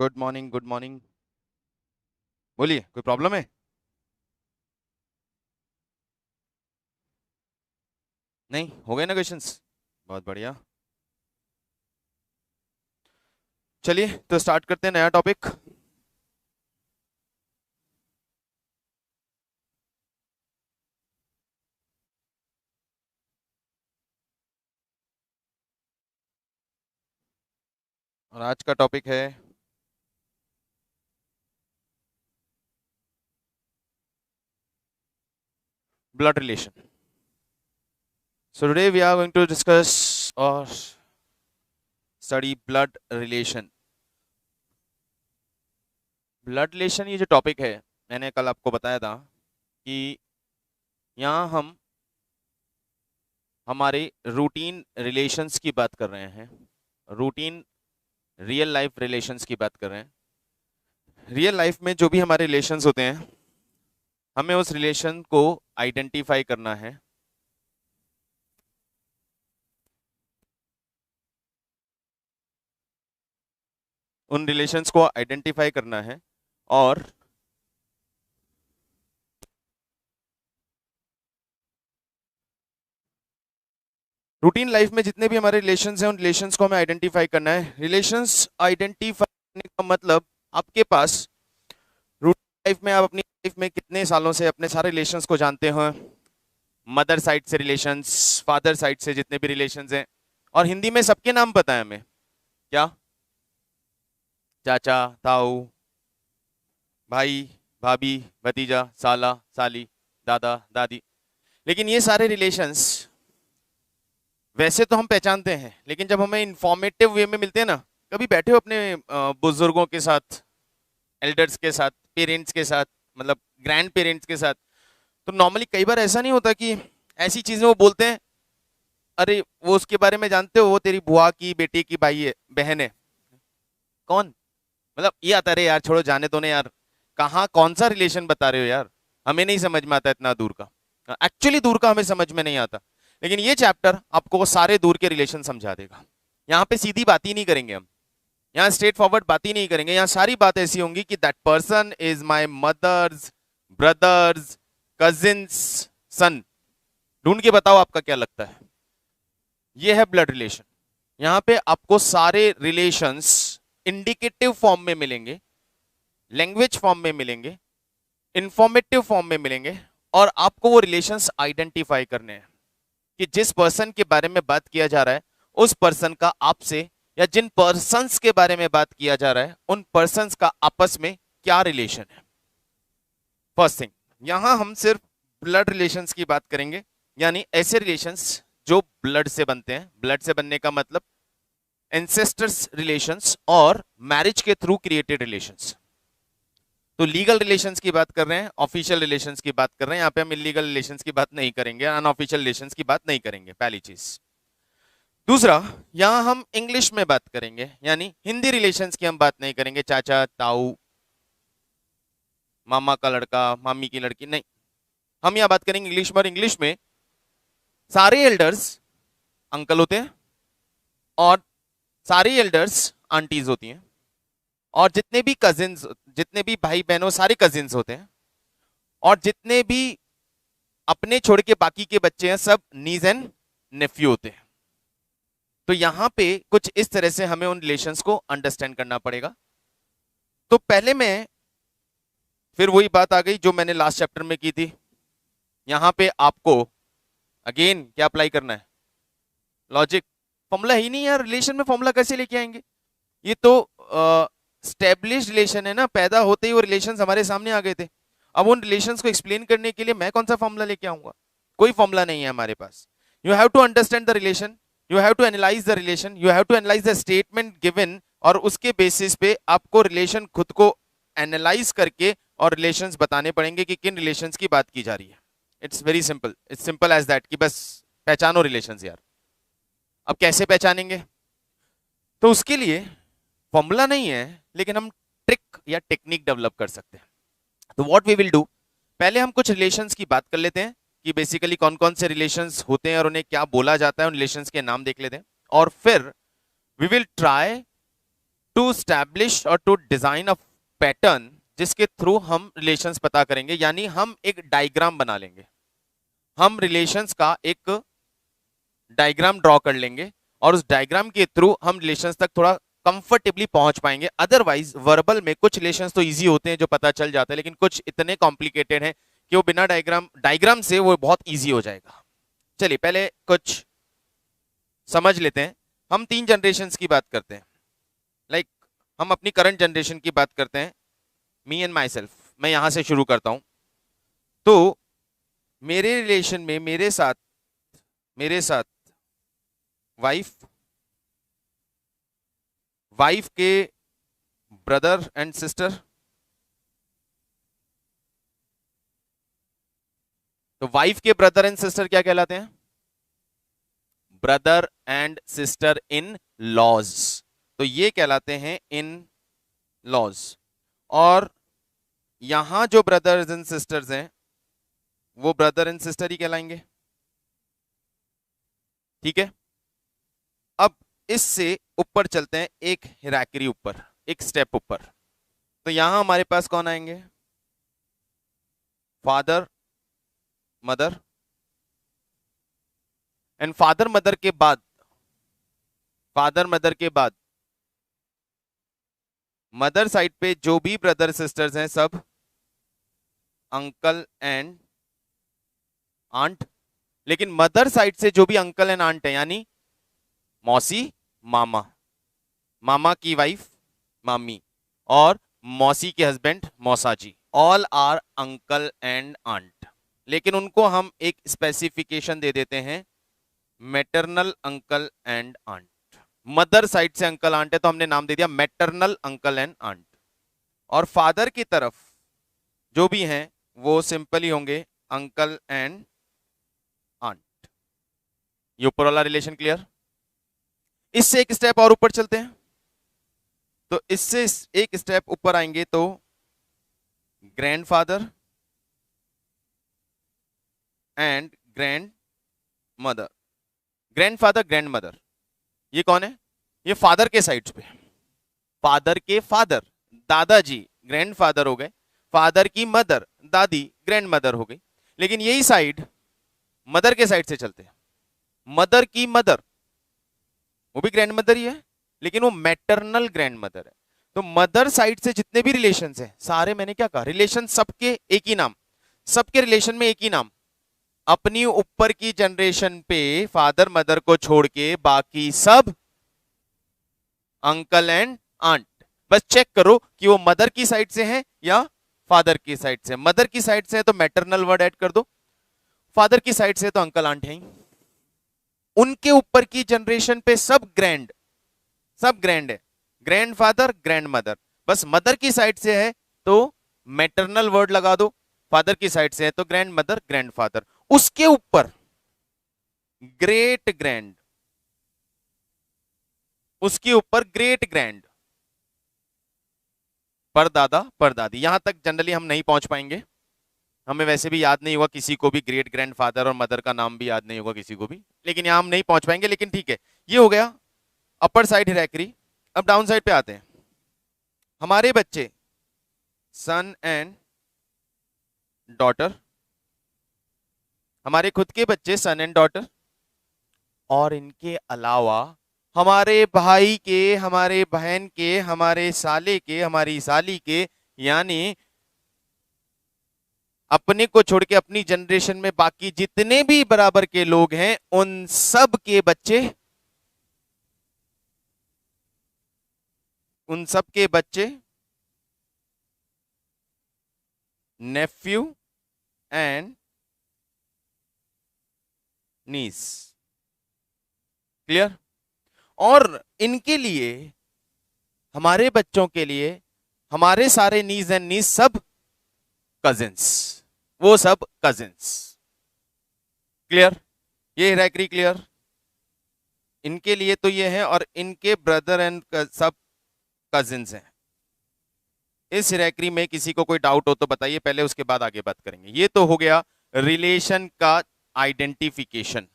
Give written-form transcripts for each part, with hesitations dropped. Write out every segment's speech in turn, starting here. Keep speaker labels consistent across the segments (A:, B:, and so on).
A: Good morning, good morning. बोलिए, कोई problem है? नहीं हो गए ना क्वेश्चंस? बहुत बढ़िया। चलिए तो स्टार्ट करते हैं नया टॉपिक। और आज का टॉपिक है blood relation. So today we are going to discuss और study blood relation. Blood relation ये जो टॉपिक है, मैंने कल आपको बताया था कि यहाँ हम हमारे रूटीन रिलेशंस की बात कर रहे हैं। रूटीन रियल लाइफ रिलेशंस की बात कर रहे हैं। रियल लाइफ में जो भी हमारे रिलेशंस होते हैं, हमें उस रिलेशन को आइडेंटिफाई करना है। उन रिलेशंस को आइडेंटिफाई करना है और रूटीन लाइफ में जितने भी हमारे रिलेशंस हैं, उन रिलेशंस को हमें आइडेंटिफाई करना है। रिलेशंस आइडेंटिफाई करने का मतलब, आपके पास रूटीन लाइफ में आप अपनी लाइफ में कितने सालों से अपने सारे रिलेशंस को जानते हो। मदर साइड से रिलेशंस, फादर साइड से जितने भी रिलेशंस हैं, और हिंदी में सबके नाम पता है हमें। क्या? चाचा, ताऊ, भाई, भाभी, भतीजा, साला, साली, दादा, दादी। लेकिन ये सारे रिलेशंस वैसे तो हम पहचानते हैं, लेकिन जब हमें इंफॉर्मेटिव वे में मिलते हैं ना, कभी बैठे हो अपने बुजुर्गों के साथ, एल्डर्स के साथ, पेरेंट्स के साथ, मतलब ग्रैंड पेरेंट्स के साथ, तो नॉर्मली कई बार ऐसा नहीं होता कि ऐसी चीजें वो बोलते हैं, अरे वो उसके बारे में जानते हो, वो तेरी बुआ की बेटी की भाई है, बहन है। कौन? मतलब ये आता, रहे यार छोड़ो, जाने दो ना यार, कहाँ कौन सा रिलेशन बता रहे हो यार, हमें नहीं समझ में आता इतना दूर का। एक्चुअली दूर का हमें समझ में नहीं आता, लेकिन ये चैप्टर आपको सारे दूर के रिलेशन समझा देगा। यहाँ पे सीधी बात ही नहीं करेंगे हम, यहाँ स्ट्रेट फॉरवर्ड बात ही नहीं करेंगे। यहाँ सारी बात ऐसी होंगी कि that person is my mother's brother's cousin's son. ढूंढ के बताओ आपका क्या लगता है। ये है ब्लड रिलेशन। यहाँ पे आपको सारे रिलेशंस इंडिकेटिव फॉर्म में मिलेंगे, लैंग्वेज फॉर्म में मिलेंगे, इंफॉर्मेटिव फॉर्म में मिलेंगे, और आपको वो रिलेशंस आइडेंटिफाई करने हैं कि जिस पर्सन के बारे में बात किया जा रहा है, उस पर्सन का आपसे, या जिन पर्सन्स के बारे में बात किया जा रहा है, उन पर्सन्स का आपस में क्या रिलेशन है। फर्स्ट थिंग, यहां हम सिर्फ ब्लड रिलेशंस की बात करेंगे, यानी ऐसे रिलेशंस जो ब्लड से बनते हैं। ब्लड से बनने का मतलब एंसेस्टर्स रिलेशंस और मैरिज के थ्रू क्रिएटेड रिलेशंस। तो लीगल रिलेशंस की बात कर रहे हैं, ऑफिशियल रिलेशंस की बात कर रहे हैं। यहाँ पे हम इलीगल रिलेशंस की बात नहीं करेंगे, अनऑफिशियल रिलेशंस की बात नहीं करेंगे, पहली चीज। दूसरा, यहां हम इंग्लिश में बात करेंगे, यानी हिंदी रिलेशंस की हम बात नहीं करेंगे, चाचा, ताऊ, मामा का लड़का, मामी की लड़की, नहीं। हम यहाँ बात करेंगे इंग्लिश में, और इंग्लिश में सारे एल्डर्स अंकल होते हैं, और सारी एल्डर्स आंटीज होती हैं, और जितने भी कजिन्स, जितने भी भाई बहनों, सारे कजिन्स होते हैं, और जितने भी अपने छोड़ के बाकी के बच्चे हैं, सब नीज एंड नेफ्यू होते हैं। तो यहां पे कुछ इस तरह से हमें उन रिलेशंस को अंडरस्टैंड करना पड़ेगा। तो पहले मैं, फिर वही बात आ गई जो मैंने लास्ट चैप्टर में की थी। यहां पे आपको अगेन क्या अप्लाई करना है? लॉजिक। फॉर्मूला ही नहीं यार, रिलेशन में फॉर्मूला कैसे लेके आएंगे? ये तो स्टेब्लिश रिलेशन है ना, पैदा होते ही वो रिलेशंस हमारे सामने आ गए थे। अब उन रिलेशंस को एक्सप्लेन करने के लिए मैं कौन सा फॉर्मूला लेके आऊंगा? कोई फॉर्मूला नहीं है हमारे पास। You have to understand the relation, you have to analyse the relation, you have to analyse the statement given, और उसके बेसिस पे आपको रिलेशन खुद को एनालाइज करके और रिलेशंस बताने पड़ेंगे कि किन रिलेशंस की बात की जा रही है। It's very simple, it's simple as that, कि बस पहचानो रिलेशंस यार। अब कैसे पहचानेंगे? तो उसके लिए फॉर्मूला नहीं है, लेकिन हम ट्रिक या टेक्निक डेवलप कर सकते हैं। तो व्हाट वी विल डू, पहले हम कुछ रिलेशंस की बात कर लेते हैं कि बेसिकली कौन कौन से रिलेशंस होते हैं और उन्हें क्या बोला जाता है, उन रिलेशंस के नाम देख लेते हैं, और फिर we will try to establish और टू डिजाइन अ पैटर्न जिसके थ्रू हम रिलेशंस पता करेंगे, यानी हम एक डायग्राम बना लेंगे, हम रिलेशंस का एक डायग्राम ड्रॉ कर लेंगे और उस डायग्राम के थ्रू हम रिलेशंस तक थोड़ा कंफर्टेबली पहुंच पाएंगे। अदरवाइज वर्बल में कुछ रिलेशंस तो इजी होते हैं जो पता चल जाता है, लेकिन कुछ इतने कॉम्प्लिकेटेड हैं कि वो बिना डायग्राम से वो बहुत इजी हो जाएगा। चलिए पहले कुछ समझ लेते हैं। हम 3 जनरेशंस की बात करते हैं, लाइक हम अपनी करंट जनरेशन की बात करते हैं, मी एंड माई सेल्फ। मैं यहां से शुरू करता हूं। तो मेरे रिलेशन में मेरे साथ वाइफ के ब्रदर एंड सिस्टर, तो वाइफ के ब्रदर एंड सिस्टर क्या कहलाते हैं? Brother and sister in laws, तो ये कहलाते हैं इन लॉज। और यहां जो ब्रदर्स एंड सिस्टर्स हैं वो ब्रदर एंड सिस्टर ही कहलाएंगे, ठीक है। अब इससे ऊपर चलते हैं, एक हिरार्की ऊपर, एक स्टेप ऊपर। तो यहां हमारे पास कौन आएंगे? Father mother, and father mother के बाद मदर साइड पे जो भी ब्रदर सिस्टर्स हैं सब अंकल एंड आंट। लेकिन मदर साइड से जो भी अंकल एंड आंट है, यानी मौसी मामा की वाइफ मामी और मौसी के हस्बैंड मौसा जी, all are uncle and aunt. लेकिन उनको हम एक स्पेसिफिकेशन दे देते हैं, maternal uncle and aunt. Mother side से अंकल आंट है तो हमने नाम दे दिया मैटरनल अंकल एंड आंट। और फादर की तरफ जो भी हैं वो सिंपल ही होंगे अंकल एंड आंट। ये ऊपर वाला रिलेशन क्लियर? इससे एक स्टेप और ऊपर चलते हैं। तो इससे एक स्टेप ऊपर आएंगे तो grandfather and grand mother. Grandfather grand mother ये कौन है? ये फादर के साइड पे, फादर के फादर दादाजी ग्रैंडफादर हो गए, फादर की मदर दादी ग्रैंड मदर हो गई। लेकिन यही साइड मदर के साइड से चलते हैं, मदर की मदर वो भी ग्रैंड मदर ही है, लेकिन वो मैटरनल ग्रैंड मदर है। तो मदर साइड से जितने भी रिलेशंस हैं सारे, मैंने क्या कहा, रिलेशन सबके एक ही नाम, सबके रिलेशन में एक ही नाम। अपनी ऊपर की जनरेशन पे फादर मदर को छोड़ के बाकी सब अंकल एंड आंट। बस चेक करो कि वो मदर की साइड से हैं या फादर की साइड से। मदर की साइड से है तो मैटरनल वर्ड ऐड कर दो, फादर की साइड से तो अंकल आंट है ही। उनके ऊपर की जनरेशन पे सब ग्रैंड है, ग्रैंड फादर ग्रैंड मदर। बस मदर की साइड से है तो मैटरनल वर्ड लगा दो, फादर की साइड से है तो ग्रैंड मदर ग्रैंड फादर। उसके ऊपर ग्रेट ग्रैंड, उसके ऊपर ग्रेट ग्रैंड, परदादा परदादी। यहां तक जनरली हम नहीं पहुंच पाएंगे, हमें वैसे भी याद नहीं होगा किसी को भी, ग्रेट ग्रैंड फादर और मदर का नाम भी याद नहीं होगा किसी को भी, लेकिन यहां हम नहीं पहुंच पाएंगे। लेकिन ठीक है, ये हो गया अपर साइड हिरार्की। अब डाउन साइड पे आते हैं। हमारे बच्चे सन एंड डॉटर, हमारे खुद के बच्चे सन एंड डॉटर, और इनके अलावा हमारे भाई के, हमारे बहन के, हमारे साले के, हमारी साली के, यानी अपने को छोड़ के अपनी जनरेशन में बाकी जितने भी बराबर के लोग हैं उन सब के बच्चे, उन सब के बच्चे नेफ्यू एंड नीस। क्लियर? और इनके लिए, हमारे बच्चों के लिए, हमारे सारे नीज एंड नीस सब कजिन्स, वो सब कजिन्स। क्लियर? ये हिरार्की क्लियर? इनके लिए तो ये है, और इनके ब्रदर एंड सब कजिन्स हैं। इस हिरार्की में किसी को कोई डाउट हो तो बताइए पहले, उसके बाद आगे बात करेंगे। ये तो हो गया रिलेशन का आइडेंटिफिकेशन,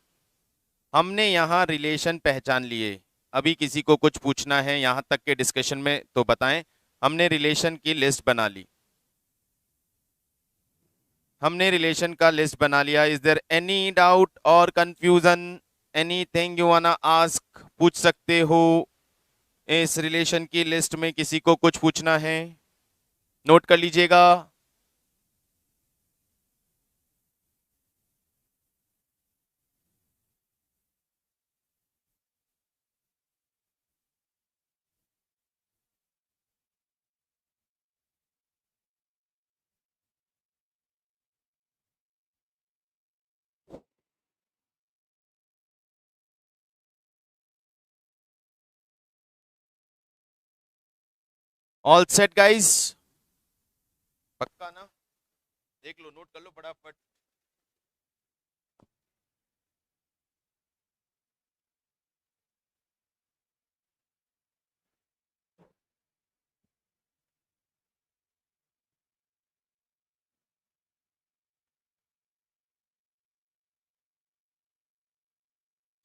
A: हमने यहां रिलेशन पहचान लिए। अभी किसी को कुछ पूछना है यहां तक के डिस्कशन में तो बताएं। हमने रिलेशन की लिस्ट बना ली, हमने रिलेशन का लिस्ट बना लिया। इज देयर एनी डाउट और confusion, anything you wanna ask, पूछ सकते हो। इस रिलेशन की लिस्ट में किसी को कुछ पूछना है, नोट कर लीजिएगा। ऑल सेट गाइस, पक्का ना? देख लो, नोट कर लो फटाफट।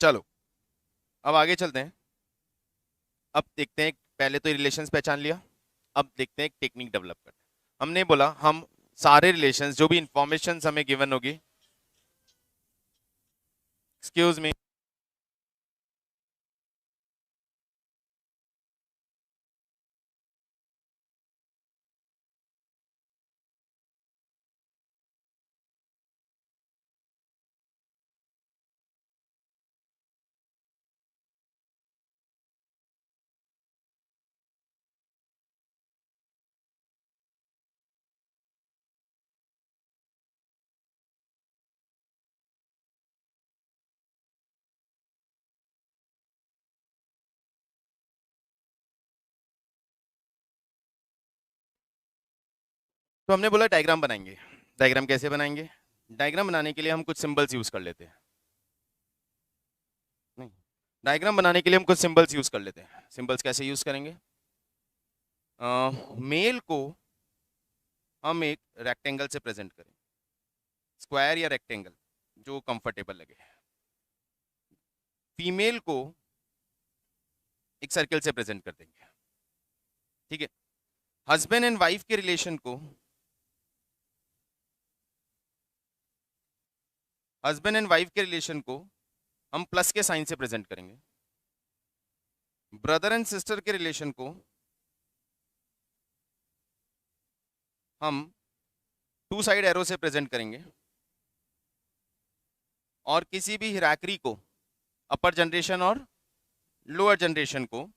A: चलो अब आगे चलते हैं। अब देखते हैं, पहले तो रिलेशंस पहचान लिया, अब देखते हैं एक टेक्निक डेवलप करते हैं। हमने बोला हम सारे रिलेशंस जो भी इंफॉर्मेशन हमें गिवन होगी, एक्सक्यूज मी, तो हमने बोला डायग्राम बनाएंगे। डायग्राम कैसे बनाएंगे? डायग्राम बनाने के लिए हम कुछ सिंबल्स यूज कर लेते हैं। नहीं, डायग्राम बनाने के लिए हम कुछ सिंबल्स यूज कर लेते हैं। सिंबल्स कैसे यूज करेंगे? मेल को हम एक रेक्टेंगल से प्रेजेंट करें, स्क्वायर या रेक्टेंगल जो कंफर्टेबल लगे। फीमेल को एक सर्कल से प्रेजेंट कर देंगे, ठीक है। हस्बैंड एंड वाइफ के रिलेशन को, हस्बैंड एंड वाइफ के रिलेशन को हम प्लस के साइन से प्रेजेंट करेंगे। ब्रदर एंड सिस्टर के रिलेशन को हम टू साइड एरो से प्रेजेंट करेंगे। और किसी भी हिराकरी को, अपर जनरेशन और लोअर जनरेशन को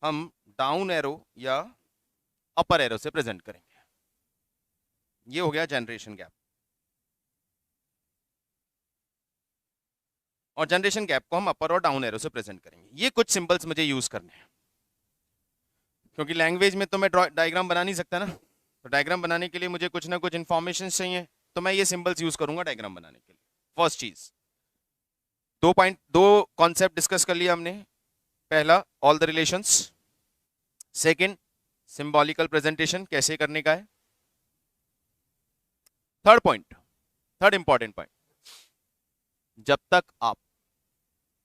A: हम डाउन एरो या अपर एरो से प्रेजेंट करेंगे। ये हो गया जनरेशन गैप। और जनरेशन गैप को हम अपर और डाउन एरो से प्रेजेंट करेंगे। ये कुछ सिंबल्स मुझे यूज करने हैं, क्योंकि लैंग्वेज में तो मैं डायग्राम बना नहीं सकता ना। तो डायग्राम बनाने के लिए मुझे कुछ ना कुछ इंफॉर्मेशन चाहिए, तो मैं ये सिंबल्स यूज करूंगा डायग्राम बनाने के लिए। फर्स्ट चीज, दो कॉन्सेप्ट डिस्कस कर लिया हमने। पहला, all the relations. Second, symbolical presentation कैसे करने का है। Third point, third important point, जब तक आप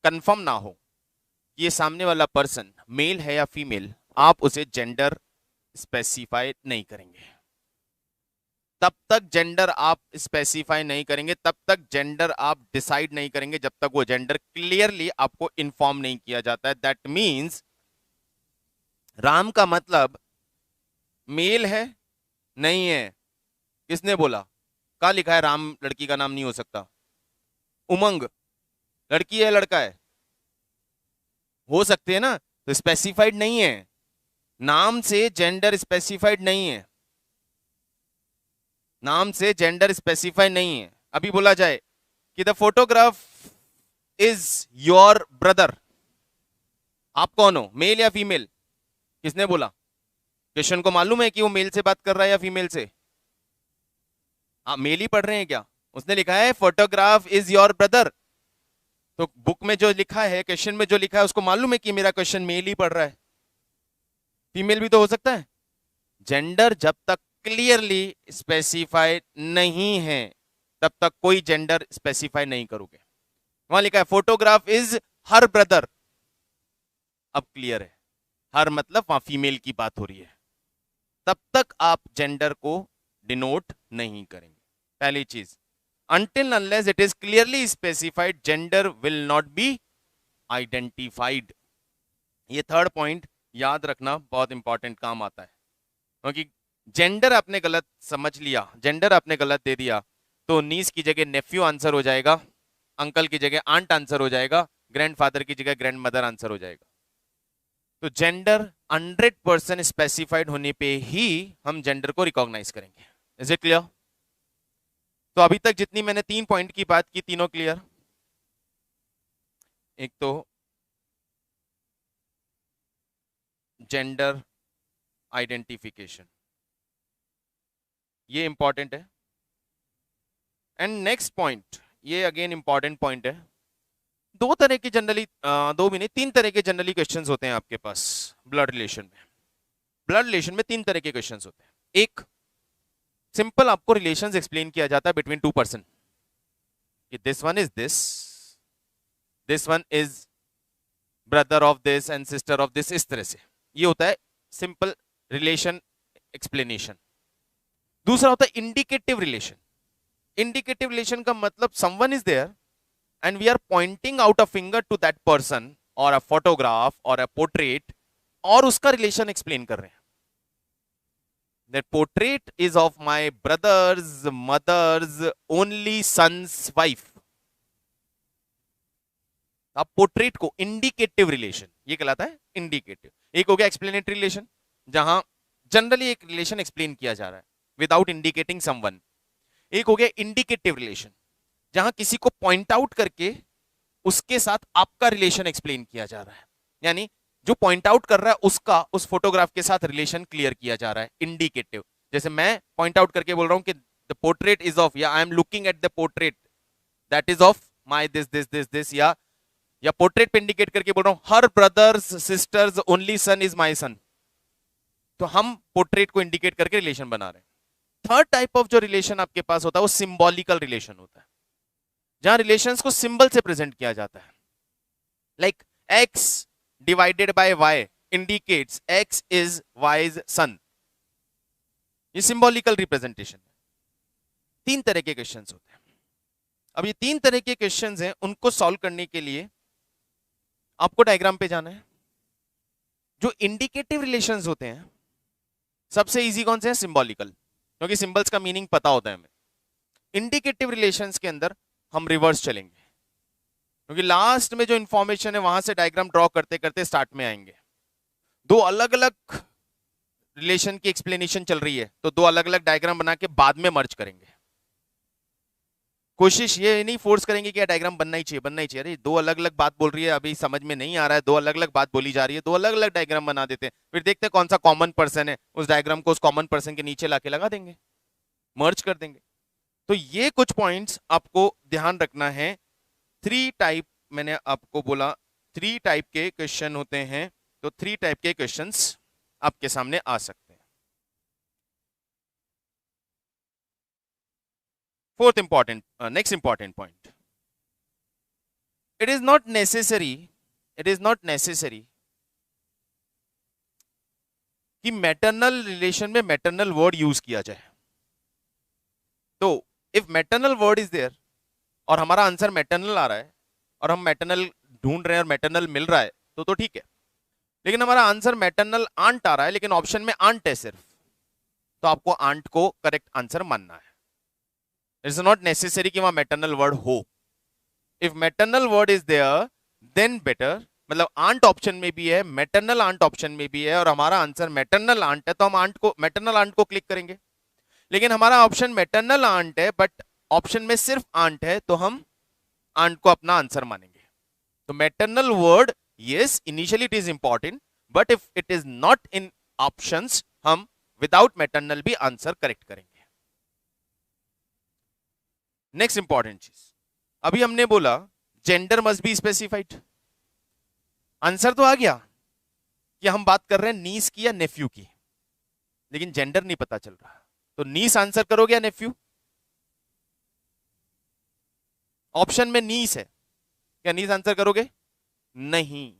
A: कंफर्म ना हो कि ये सामने वाला पर्सन मेल है या फीमेल, आप उसे जेंडर स्पेसिफाई नहीं करेंगे। तब तक जेंडर आप स्पेसिफाई नहीं करेंगे, तब तक जेंडर आप डिसाइड नहीं करेंगे, जब तक वो जेंडर क्लियरली आपको इन्फॉर्म नहीं किया जाता है। दैट मीन्स राम का मतलब मेल है, नहीं है। किसने बोला? कहाँ लिखा है राम लड़की का नाम नहीं हो सकता? उमंग लड़की है लड़का है? हो सकते हैं ना, तो स्पेसिफाइड नहीं है। नाम से जेंडर स्पेसिफाइड नहीं है, नाम से जेंडर स्पेसिफाई नहीं है। अभी बोला जाए कि the photograph is your brother, आप कौन हो, मेल या फीमेल? किसने बोला? क्वेश्चन को मालूम है कि वो मेल से बात कर रहा है या फीमेल से? आप मेल ही पढ़ रहे हैं क्या? उसने लिखा है फोटोग्राफ इज योर ब्रदर, तो बुक में जो लिखा है, क्वेश्चन में जो लिखा है, उसको मालूम है कि मेरा क्वेश्चन मेल ही पढ़ रहा है। फीमेल भी तो हो सकता है। जेंडर जब तक क्लियरली स्पेसिफाई नहीं है, तब तक कोई जेंडर स्पेसिफाई नहीं करोगे। वहां लिखा है फोटोग्राफ इज हर ब्रदर, अब क्लियर है, हर मतलब वहां फीमेल की बात हो रही है, तब तक आप जेंडर को डिनोट नहीं करेंगे। पहली चीज, until unless it is clearly specified gender will not be identified। ये थर्ड पॉइंट याद रखना बहुत इंपॉर्टेंट काम आता है, क्योंकि जेंडर आपने गलत समझ लिया, जेंडर आपने गलत दे दिया, तो नीस की जगह नेफ्यू आंसर हो जाएगा, अंकल की जगह आंट आंसर हो जाएगा, ग्रैंडफादर की जगह ग्रैंडमदर आंसर हो जाएगा। तो जेंडर 100% स्पेसिफाइड होने पे ही हम जेंडर को रिकॉग्नाइज करेंगे। Is it clear? तो अभी तक जितनी मैंने 3 पॉइंट की बात की, तीनों क्लियर? एक तो जेंडर आइडेंटिफिकेशन, ये इंपॉर्टेंट है। एंड नेक्स्ट पॉइंट, ये अगेन इंपॉर्टेंट पॉइंट है। दो तरह के जनरली, दो भी नहीं, 3 तरह के जनरली क्वेश्चंस होते हैं आपके पास ब्लड रिलेशन में। ब्लड रिलेशन में 3 तरह के क्वेश्चंस होते हैं। एक, सिंपल आपको रिलेशंस एक्सप्लेन किया जाता है बिटवीन 2 पर्सन, कि this one is this one is brother of this and sister of this, इस तरह से। ये होता है सिंपल रिलेशन एक्सप्लेनेशन। दूसरा होता है इंडिकेटिव रिलेशन। इंडिकेटिव रिलेशन का मतलब someone is there and we are pointing out a finger to that person or a photograph or a portrait, और उसका रिलेशन एक्सप्लेन कर रहे हैं। That portrait is of my brother's mother's only son's wife। अब portrait को indicative relation, ये कहलाता है इंडिकेटिव। एक हो गया एक्सप्लेनेटरी रिलेशन, जहां जनरली एक रिलेशन एक्सप्लेन किया जा रहा है विदाउट इंडिकेटिंग समवन। एक हो गया इंडिकेटिव रिलेशन, जहां किसी को पॉइंट आउट करके उसके साथ आपका रिलेशन एक्सप्लेन किया जा रहा है, यानी जो पॉइंट आउट कर रहा है उसका उस फोटोग्राफ के साथ रिलेशन क्लियर किया जा रहा है, इंडिकेटिव। जैसे मैं पॉइंट आउट करके बोल रहा हूं कि द पोर्ट्रेट इज ऑफ, या I am looking at the portrait that is of my this this this this, या पोर्ट्रेट पे इंडिकेट करके बोल रहा हूं her brothers sisters only son is my son. तो हम पोर्ट्रेट को इंडिकेट करके रिलेशन बना रहे हैं। थर्ड टाइप ऑफ जो रिलेशन आपके पास होता है वो सिंबॉलिकल रिलेशन होता है, जहां रिलेशंस को सिंबल से प्रेजेंट किया जाता है। Like x divided by y indicates x is y's सन। ये सिंबॉलिकल रिप्रेजेंटेशन है। 3 तरह के क्वेश्चंस होते हैं। अब ये 3 तरह के क्वेश्चंस हैं, उनको सॉल्व करने के लिए आपको डायग्राम पे जाना है। जो इंडिकेटिव रिलेशंस होते हैं सबसे इजी कौन से हैं? सिंबॉलिकल, क्योंकि सिंबल्स का मीनिंग पता होता है हमें। इंडिकेटिव रिलेशंस के अंदर हम रिवर्स चलेंगे, क्योंकि लास्ट में जो इंफॉर्मेशन है वहां से डायग्राम ड्रॉ करते करते स्टार्ट में आएंगे। 2 अलग अलग रिलेशन की एक्सप्लेनेशन चल रही है, तो 2 अलग अलग डायग्राम बना के बाद में मर्ज करेंगे। कोशिश ये नहीं फोर्स करेंगे कि डायग्राम बनना ही चाहिए, बनना ही चाहिए। अरे 2 अलग अलग बात बोल रही है, अभी समझ में नहीं आ रहा है, 2 अलग अलग बात बोली जा रही है, 2 अलग अलग डायग्राम बना देते हैं, फिर देखते हैं कौन सा कॉमन पर्सन है, उस डायग्राम को उस कॉमन पर्सन के नीचे लाके लगा देंगे, मर्ज कर देंगे। तो ये कुछ पॉइंट्स आपको ध्यान रखना है। 3 टाइप मैंने आपको बोला, 3 टाइप के क्वेश्चन होते हैं, तो 3 टाइप के क्वेश्चंस आपके सामने आ सकते हैं। Fourth important, next important point, it is not necessary कि मैटरनल रिलेशन में मैटरनल वर्ड यूज किया जाए। तो if maternal word is there और हमारा आंसर मैटरनल आ रहा है और हम मैटरनल ढूंढ रहे हैं और मैटरनल मिल रहा है, तो ठीक है। लेकिन हमारा आंसर मैटरनल आंट आ रहा है लेकिन ऑप्शन में आंट है सिर्फ, तो आपको आंट को करेक्ट आंसर मानना है। इट्स नॉट नेसेसरी कि वहां मैटरनल वर्ड हो। If maternal word is there then better, मतलब आंट ऑप्शन में भी है, मैटरनल आंट ऑप्शन में भी है, और हमारा आंसर मैटरनल आंट है, तो हम आंट को, मैटरनल आंट को क्लिक करेंगे। लेकिन हमारा ऑप्शन मैटरनल आंट है बट ऑप्शन में सिर्फ आंट है, तो हम आंट को अपना आंसर मानेंगे। तो maternal word, yes, initially it is important, but if it is not in options, हम without maternal भी आंसर करेक्ट करेंगे। नेक्स्ट इंपॉर्टेंट चीज, अभी हमने बोला gender must be specified. Answer तो आ गया कि हम बात कर रहे हैं नीस की या नेफ्यू की, लेकिन जेंडर नहीं पता चल रहा। तो नीस आंसर करोगे या नेफ्यू? ऑप्शन में नीस है, क्या नीस आंसर करोगे? नहीं,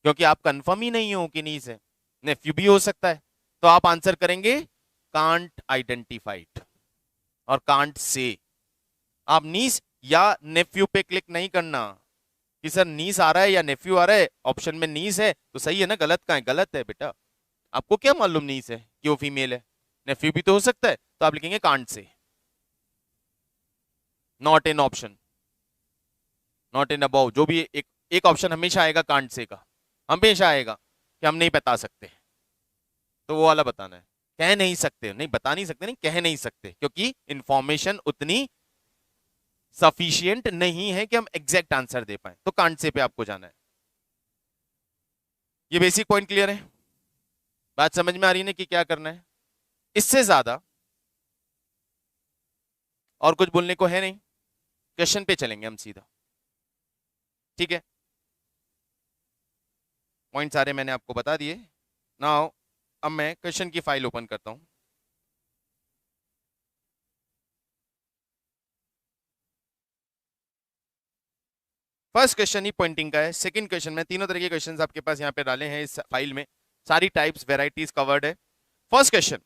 A: क्योंकि आप कंफर्म ही नहीं हो कि नीस है। नेफ्यू भी हो सकता है, तो आप आंसर करेंगे कांट आइडेंटिफाइड और कांट से। आप नीस या नेफ्यू पे क्लिक नहीं करना कि सर नीस आ रहा है या नेफ्यू आ रहा है, ऑप्शन में नीस है तो सही है ना, गलत कहाँ है? गलत है बेटा। आपको क्या मालूम नीस है कि वो फीमेल है? नेफ्यू भी तो हो सकता है, तो आप लिखेंगे can't say, not in option, not in above. जो भी एक ऑप्शन हमेशा आएगा कांट से का, हमेशा आएगा कि हम नहीं बता सकते, तो वो वाला बताना है। कह नहीं सकते, नहीं बता नहीं सकते, नहीं कह नहीं सकते, क्योंकि इंफॉर्मेशन उतनी सफिशियंट नहीं है कि हम एग्जैक्ट आंसर दे पाए, तो कांट से पे आपको जाना है। ये बेसिक पॉइंट क्लियर है? बात समझ में आ रही है कि क्या करना है? इससे ज्यादा और कुछ बोलने को है नहीं, क्वेश्चन पे चलेंगे हम सीधा। ठीक है, पॉइंट सारे मैंने आपको बता दिए। नाउ अब मैं क्वेश्चन की फाइल ओपन करता हूं। फर्स्ट क्वेश्चन ही पॉइंटिंग का है, सेकंड क्वेश्चन में तीनों तरह के क्वेश्चंस आपके पास यहाँ पे डाले हैं इस फाइल में, सारी टाइप्स वेराइटीज कवर्ड है। First question,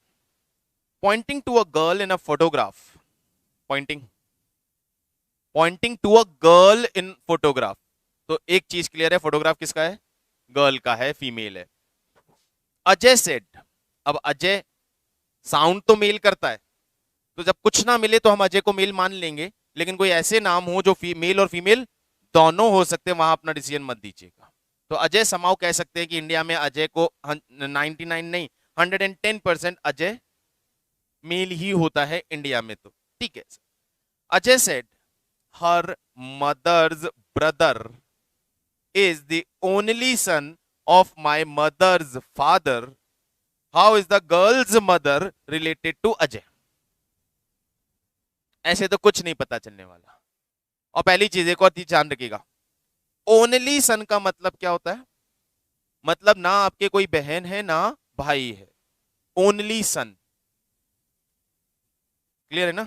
A: pointing to a girl in a photograph, pointing pointing to a girl in photograph. तो एक चीज क्लियर है, फोटोग्राफ किसका है? गर्ल का है, फीमेल है। अजय सेड, अब अजय साउंड तो मेल करता है, तो जब कुछ ना मिले तो हम अजय को मेल मान लेंगे, लेकिन कोई ऐसे नाम हो जो मेल और फीमेल दोनों हो सकते हैं, वहां अपना डिसीजन मत दीजिएगा। तो अजय समाव कह सकते हैं कि इंडिया में अजय को 99 नहीं 110% अजय मेल ही होता है इंडिया में, तो ठीक है। Ajay said her mother's brother is the only son of my mother's father. How is the girl's mother related to Ajay? ऐसे तो कुछ नहीं पता चलने वाला। और पहली चीज एक और चीज ध्यान रखिएगा, ओनली सन का मतलब क्या होता है? मतलब ना आपके कोई बहन है ना भाई है, ओनली सन। क्लियर है ना?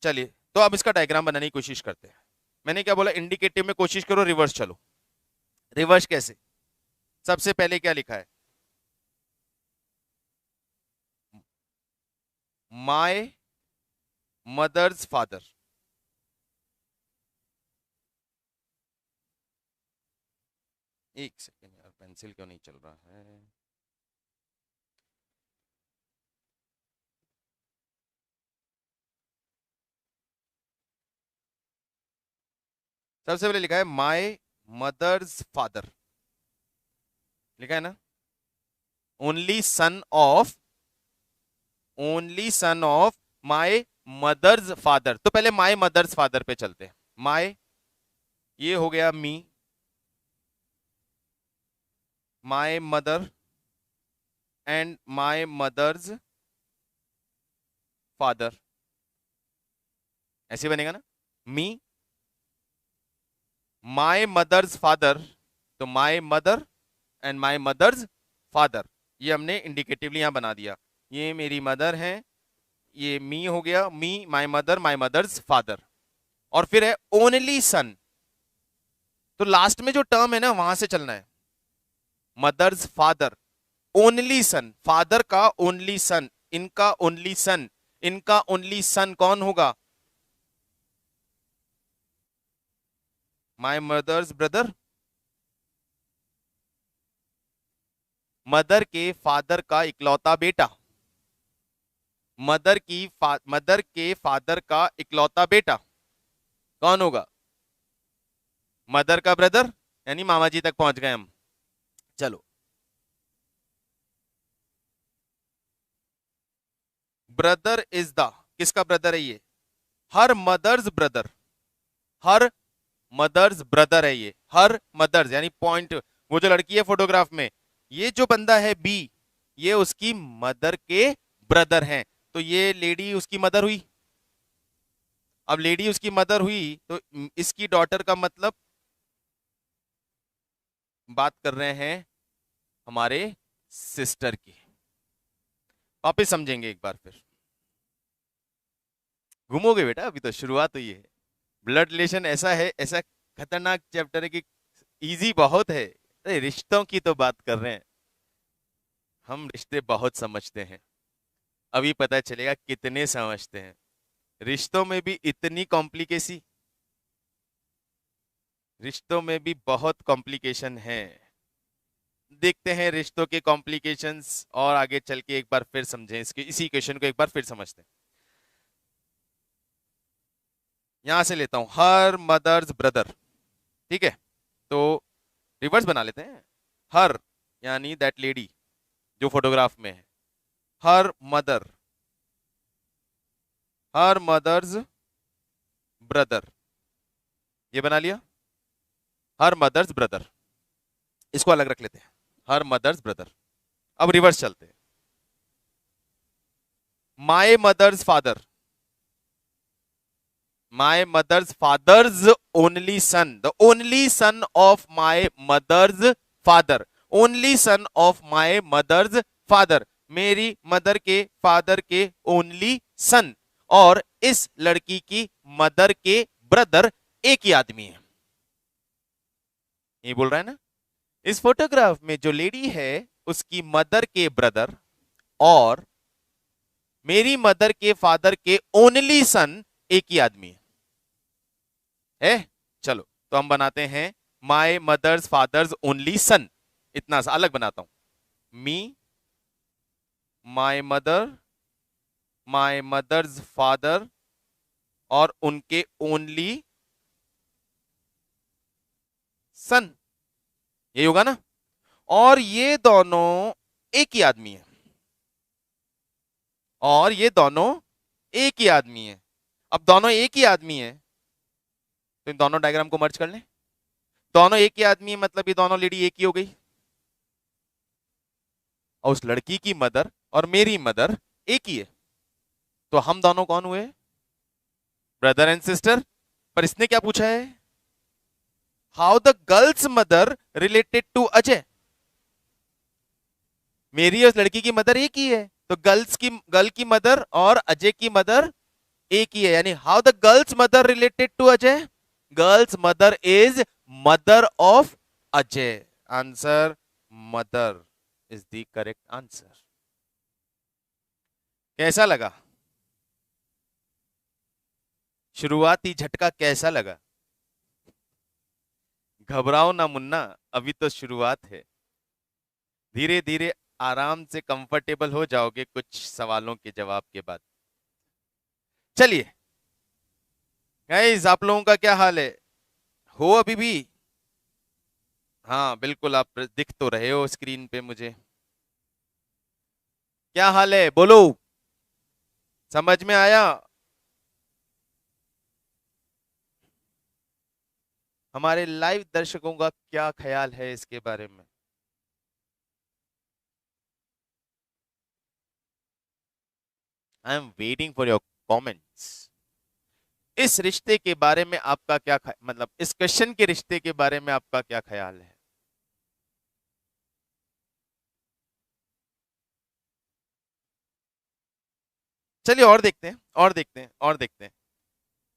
A: चलिए, तो अब इसका डायग्राम बनाने की कोशिश करते हैं। मैंने क्या बोला? इंडिकेटिव में कोशिश करो, रिवर्स चलो। रिवर्स कैसे? सबसे पहले क्या लिखा है? My mother's father. एक सेकेंड यार, पेंसिल क्यों नहीं चल रहा है? सबसे पहले लिखा है माय मदर्स फादर, लिखा है ना? Only son of, only son of my mother's father. तो पहले माय मदर्स फादर पे चलते हैं। माय, ये हो गया me, my mother and my mother's father, ऐसे बनेगा ना? मी माय मदर्स फादर, तो my mother and my mother's father, ये हमने इंडिकेटिवली यहां बना दिया। ये मेरी मदर है, ये मी हो गया, मी माय मदर्स फादर। और फिर है ओनली सन, तो लास्ट में जो टर्म है ना वहां से चलना है। Mother's father, only son, father का ओनली सन, इनका ओनली सन, इनका ओनली सन कौन होगा? माय मदर्स ब्रदर, मदर के फादर का इकलौता बेटा, मदर के फादर का इकलौता बेटा कौन होगा? मदर का ब्रदर, यानी मामा जी तक पहुंच गए हम। चलो, ब्रदर इज द, किसका ब्रदर है ये? Her mother's brother, her mother's brother है ये, हर मदर्स यानी पॉइंट, वो जो लड़की है फोटोग्राफ में, ये जो बंदा है बी, ये उसकी मदर के ब्रदर हैं, तो ये लेडी उसकी मदर हुई। अब लेडी उसकी मदर हुई तो इसकी डॉटर का मतलब, बात कर रहे हैं हमारे सिस्टर की। वापिस समझेंगे एक बार फिर, घूमोगे बेटा, अभी तो शुरुआत हुई है। ब्लड रिलेशन ऐसा है, ऐसा खतरनाक चैप्टर है कि इजी बहुत है। अरे रिश्तों की तो बात कर रहे हैं हम, रिश्ते बहुत समझते हैं। अभी पता चलेगा कितने समझते हैं। रिश्तों में भी इतनी कॉम्प्लिकेसी, रिश्तों में भी बहुत कॉम्प्लिकेशन है। देखते हैं रिश्तों के कॉम्प्लिकेशंस और आगे चल के एक बार फिर समझें इसके, इसी क्वेश्चन को एक बार फिर समझते हैं। यहां से लेता हूं, हर मदर्स ब्रदर, ठीक है। तो रिवर्स बना लेते हैं। हर यानी दैट लेडी जो फोटोग्राफ में है, her mother, her mother's brother, ये बना लिया। हर मदर्स ब्रदर, इसको अलग रख लेते हैं, हर मदर्स ब्रदर। अब रिवर्स चलते हैं। My mother's father, my mother's father's only son, the only son of my mother's father, only son of my mother's father, मेरी मदर के फादर के ओनली सन, और इस लड़की की मदर के ब्रदर एक ही आदमी है। ये बोल रहा है ना, इस फोटोग्राफ में जो लेडी है उसकी मदर के ब्रदर और मेरी मदर के फादर के ओनली सन एक ही आदमी है। चलो तो हम बनाते हैं my mother's father's only son, इतना सा अलग बनाता हूं। Me, my mother, my mother's father और उनके ओनली सन, यही होगा ना। और ये दोनों एक ही आदमी है, और ये दोनों एक ही आदमी है। अब दोनों एक ही आदमी है तो इन दोनों डायग्राम को मर्ज कर लें। दोनों एक ही आदमी है मतलब ये दोनों लेडी एक ही हो गई, और उस लड़की की मदर और मेरी मदर एक ही है, तो हम दोनों कौन हुए? Brother and sister. पर इसने क्या पूछा है? How the girl's mother related to Ajay. मेरी और उस लड़की की मदर एक ही है, तो गर्ल की मदर और अजय की मदर एक ही है, यानी how the girl's mother related to Ajay. Girl's mother is mother of Ajay. Answer mother is the correct answer. कैसा लगा? शुरुआती झटका कैसा लगा? घबराओ ना मुन्ना, अभी तो शुरुआत है। धीरे धीरे आराम से कंफर्टेबल हो जाओगे कुछ सवालों के जवाब के बाद। चलिए गाइस, आप लोगों का क्या हाल है? हो अभी भी? हाँ बिल्कुल, आप दिख तो रहे हो स्क्रीन पे मुझे। क्या हाल है बोलो, समझ में आया? हमारे लाइव दर्शकों का क्या ख्याल है इसके बारे में? I am waiting for your comments. इस रिश्ते के बारे में आपका क्या मतलब इस क्वेश्चन के रिश्ते के बारे में आपका क्या ख्याल है? चलिए और देखते हैं, और देखते हैं, और देखते हैं।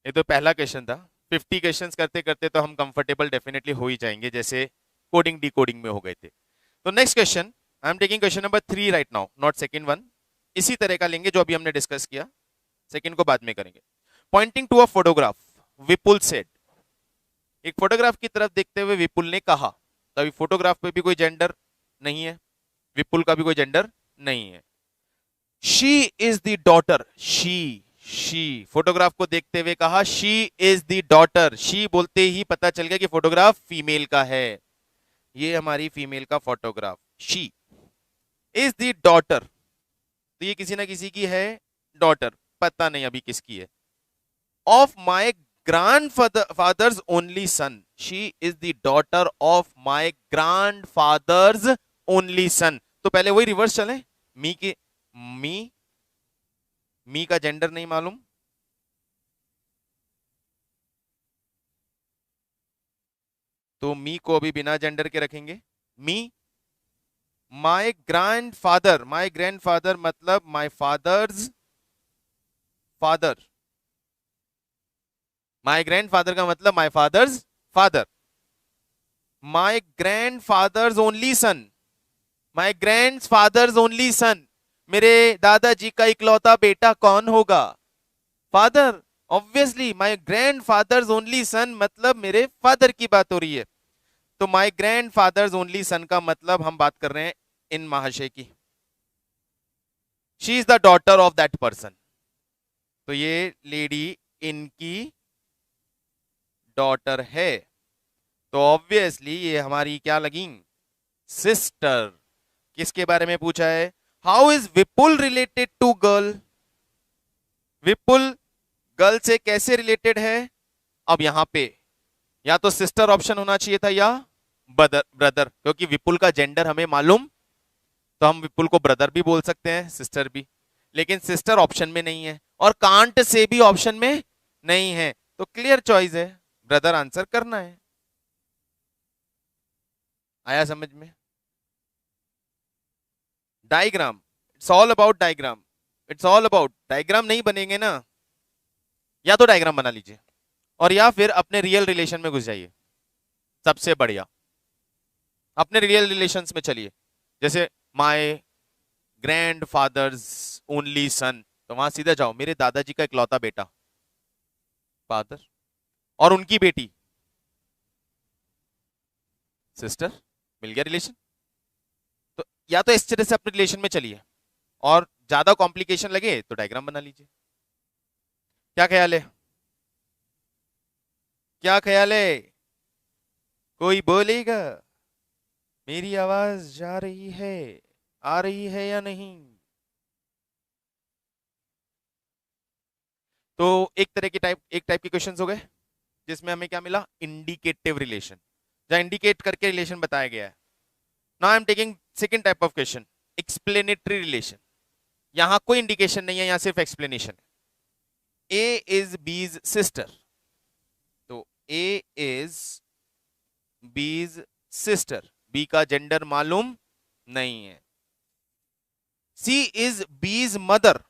A: ये तो पहला क्वेश्चन था। 50 क्वेश्चंस करते करते तो हम कंफर्टेबल डेफिनेटली हो ही जाएंगे, जैसे कोडिंग डी कोडिंग में हो गए थे। तो next question, I am taking question number 3 right now, not second one. इसी तरह का लेंगे जो अभी हमने डिस्कस किया, सेकंड को बाद में करेंगे। Pointing to a photograph, Vipul said. एक फोटोग्राफ की तरफ देखते हुए विपुल ने कहा। तो अभी फोटोग्राफ पे भी कोई जेंडर नहीं है, विपुल का भी कोई जेंडर नहीं है। She is the daughter, she photograph को देखते हुए कहा she is the daughter. She बोलते ही पता चल गया कि फोटोग्राफ फीमेल का है। ये हमारी फीमेल का photograph, she is the daughter. तो ये किसी ना किसी की है डॉटर, पता नहीं अभी किसकी है। Of my grand fathers only sun, she is the daughter of my grand fathers only सन। तो पहले वही रिवर्स चले, मी की मी, मी का जेंडर नहीं मालूम, तो मी को अभी बिना जेंडर के रखेंगे। मी, माई ग्रैंड फादर मतलब my father's father, my grand father का मतलब my father's father. My grand fathers only sun, my grand fathers only सन, मेरे दादाजी का इकलौता बेटा कौन होगा? Father. Obviously my grand fathers only सन मतलब मेरे फादर की बात हो रही है। तो माई ग्रैंड फादर्स ओनली सन का मतलब हम बात कर रहे हैं इन महाशय की। She is the daughter of that person, तो ये लेडी इनकी डॉटर है, तो ऑब्वियसली ये हमारी क्या लगी? सिस्टर। किसके बारे में पूछा है? How is Vipul related to girl? Vipul girl से कैसे रिलेटेड है? अब यहां पे या तो सिस्टर ऑप्शन होना चाहिए था या ब्रदर, क्योंकि विपुल का जेंडर हमें मालूम, तो हम विपुल को ब्रदर भी बोल सकते हैं, सिस्टर भी। लेकिन सिस्टर ऑप्शन में नहीं है और कांट से भी ऑप्शन में नहीं है, तो क्लियर चॉइस है, ब्रदर आंसर करना है। आया समझ में? Diagram, it's all about diagram, it's all about diagram. नहीं बनेंगे ना, या तो डायग्राम बना लीजिए और या फिर अपने रियल रिलेशन में घुस जाइए, सबसे बढ़िया। अपने रियल रिलेशंस में चलिए, जैसे माय ग्रैंड फादर्स ओनली सन, तो वहां सीधा जाओ, मेरे दादाजी का इकलौता बेटा, फादर, और उनकी बेटी सिस्टर, मिल गया रिलेशन। तो या तो इस तरह से अपने रिलेशन में चलिए, और ज्यादा कॉम्प्लिकेशन लगे तो डायग्राम बना लीजिए। क्या ख्याल है? क्या ख्याल है? कोई बोलेगा? मेरी आवाज जा रही है, आ रही है या नहीं? तो एक टाइप के क्वेश्चंस हो गए जिसमें हमें क्या मिला? इंडिकेटिव रिलेशन, जहां इंडिकेट करके रिलेशन बताया गया है। Now I am taking second type of question, explanatory relation. यहां कोई इंडिकेशन नहीं है, यहां सिर्फ एक्सप्लेनेशन है। ए इज बीज सिस्टर, तो ए इज बीज सिस्टर, बी का जेंडर मालूम नहीं है। सी इज बीज मदर,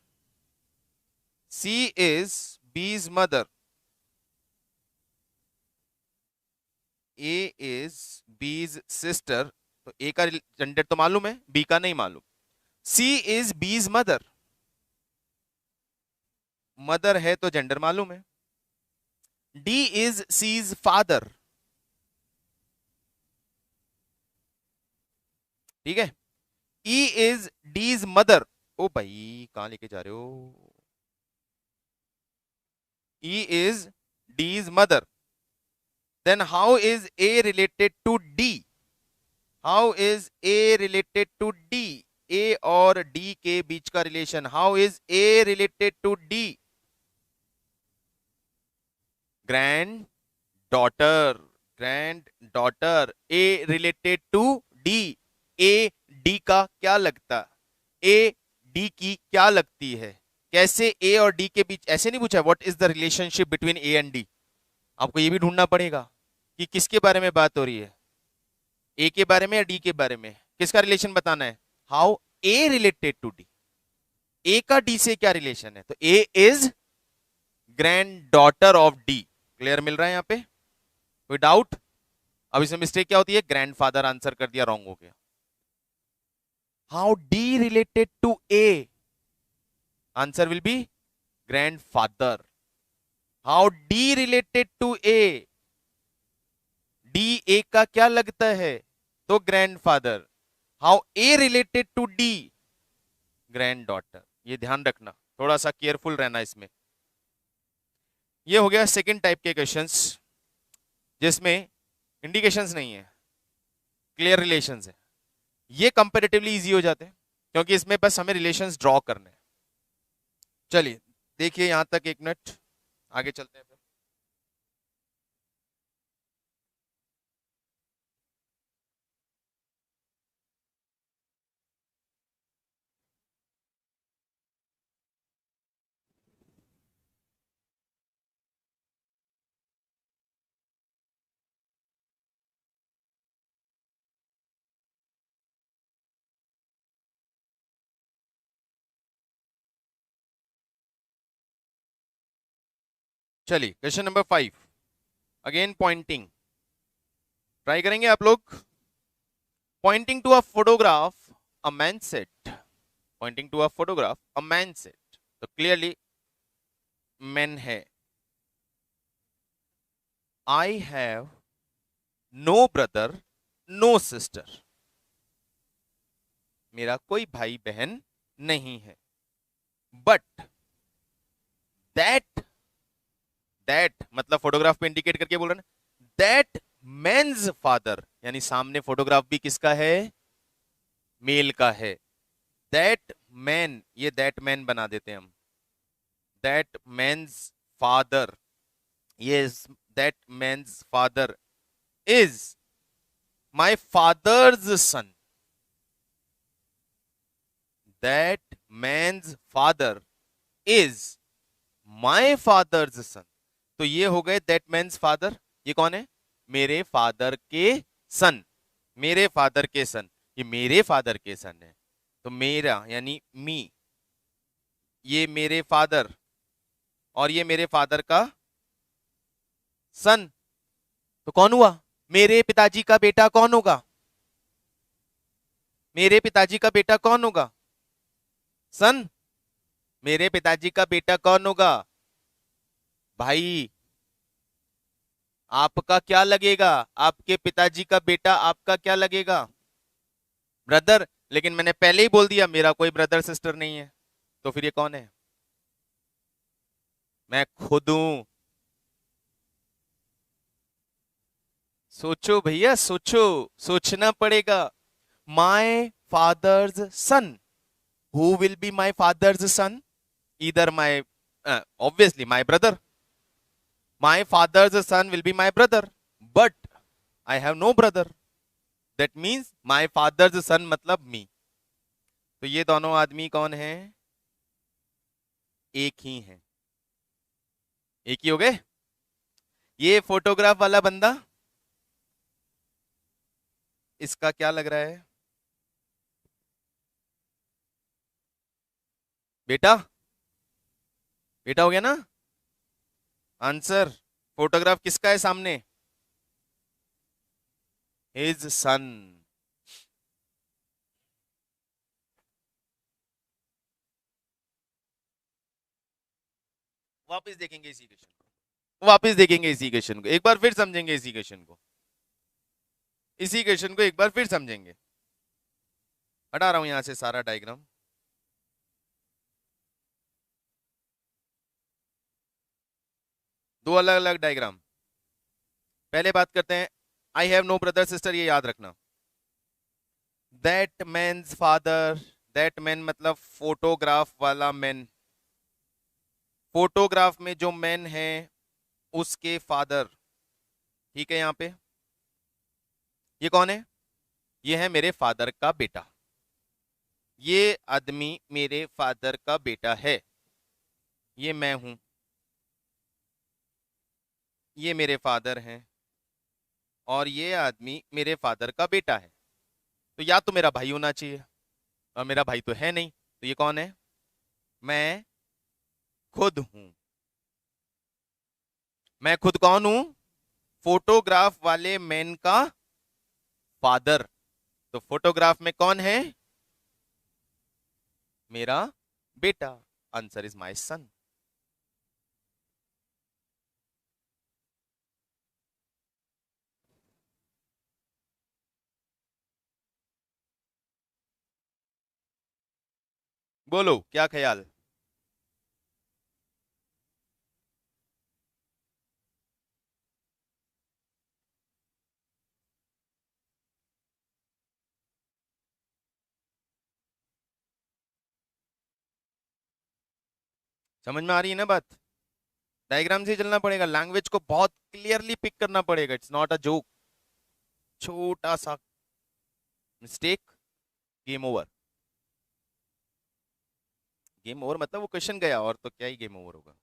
A: सी इज बीज मदर, ए इज बीज सिस्टर, तो ए का जेंडर तो मालूम है, बी का नहीं मालूम। सी इज बीज मदर, मदर है तो जेंडर मालूम है। डी इज सीज फादर, ठीक है। ई इज डीज मदर, ओ भाई कहां लेके जा रहे हो? E is D's mother, then how is A related to D? How is A related to D? A और डी के बीच का relation, how is A related to D? Granddaughter, granddaughter, A related to D, A D का क्या लगता? A D की क्या लगती है? कैसे ए और डी के बीच? ऐसे नहीं पूछा what is the relationship between A and D, आपको ये भी ढूंढना पड़ेगा कि किसके बारे में बात हो रही है, ए के बारे में या डी के बारे में, किसका रिलेशन बताना है। How A related to D, A का डी से क्या रिलेशन है? तो A is granddaughter of D, clear मिल रहा है यहाँ पे? कोई डाउट? अब इसमें मिस्टेक क्या होती है? ग्रैंडफादर आंसर कर दिया, रॉन्ग हो गया। How D related to A, answer will be grandfather. How D related to A, D A का क्या लगता है? तो grandfather. How A related to D, granddaughter. ये ध्यान रखना, थोड़ा सा केयरफुल रहना इसमें। ये हो गया सेकंड टाइप के क्वेश्चंस जिसमें इंडिकेशंस नहीं है, क्लियर रिलेशंस है। ये कंपैरेटिवली इजी हो जाते हैं क्योंकि इसमें बस हमें रिलेशंस ड्रॉ करने हैं। चलिए देखिए यहां तक, एक मिनट आगे चलते हैं फिर। चलिए question number 5, again pointing. Try करेंगे आप लोग। Pointing to a photograph a man said, pointing to a photograph a man said, तो क्लियरली मैन है। I have no brother no sister, मेरा कोई भाई बहन नहीं है। बट दैट, दैट मतलब फोटोग्राफ पे इंडिकेट करके बोल रहे ना, दैट मैन्स फादर, यानी सामने फोटोग्राफ भी किसका है, मेल का है। दैट मैन, ये दैट मैन बना देते हैं हम, that man's father, yes, that man's father is my father's son, that man's father is my father's son। तो ये हो गए that man's father, ये कौन है, मेरे फादर के सन, मेरे फादर के सन, ये मेरे फादर के सन है। तो मेरा यानी मी, ये मेरे फादर और ये मेरे फादर का सन, तो कौन हुआ, मेरे पिताजी का बेटा कौन होगा, मेरे पिताजी का बेटा कौन होगा, सन। मेरे पिताजी का बेटा कौन होगा, भाई। आपका क्या लगेगा, आपके पिताजी का बेटा आपका क्या लगेगा, ब्रदर। लेकिन मैंने पहले ही बोल दिया मेरा कोई ब्रदर सिस्टर नहीं है, तो फिर ये कौन है, मैं खुद हूं। सोचो भैया सोचो, सोचना पड़ेगा। My father's son, who will be my father's son, इधर my, obviously my brother, my father's son will be my brother, but I have no brother, that means my father's son मतलब मी। तो ये दोनों आदमी कौन है, एक ही हैं, एक ही हो गए। ये फोटोग्राफ वाला बंदा, इसका क्या लग रहा है, बेटा, बेटा हो गया ना आंसर। फोटोग्राफ किसका है सामने, हिज सन। वापस देखेंगे इसी क्वेश्चन को, वापस देखेंगे इसी क्वेश्चन को, एक बार फिर समझेंगे इसी क्वेश्चन को, इसी क्वेश्चन को एक बार फिर समझेंगे। हटा रहा हूं यहां से सारा डायग्राम। दो अलग अलग डायग्राम। पहले बात करते हैं, I have no brother sister, ये याद रखना। That man's father, that man मतलब फोटोग्राफ वाला मैन, फोटोग्राफ में जो मैन है उसके फादर, ठीक है। यहां पे ये कौन है, ये है मेरे फादर का बेटा, ये आदमी मेरे फादर का बेटा है, ये मैं हूं, ये मेरे फादर हैं, और ये आदमी मेरे फादर का बेटा है। तो या तो मेरा भाई होना चाहिए, और मेरा भाई तो है नहीं, तो ये कौन है, मैं खुद हूं। मैं खुद कौन हूं, फोटोग्राफ वाले मैन का फादर। तो फोटोग्राफ में कौन है, मेरा बेटा, आंसर इज माय सन। बोलो क्या ख्याल, समझ में आ रही है ना बात। डायग्राम से चलना पड़ेगा, लैंग्वेज को बहुत क्लियरली पिक करना पड़ेगा, इट्स नॉट अ जोक। छोटा सा mistake, game over. Game over मतलब वो क्वेश्चन गया, और तो क्या ही गेम ओवर होगा।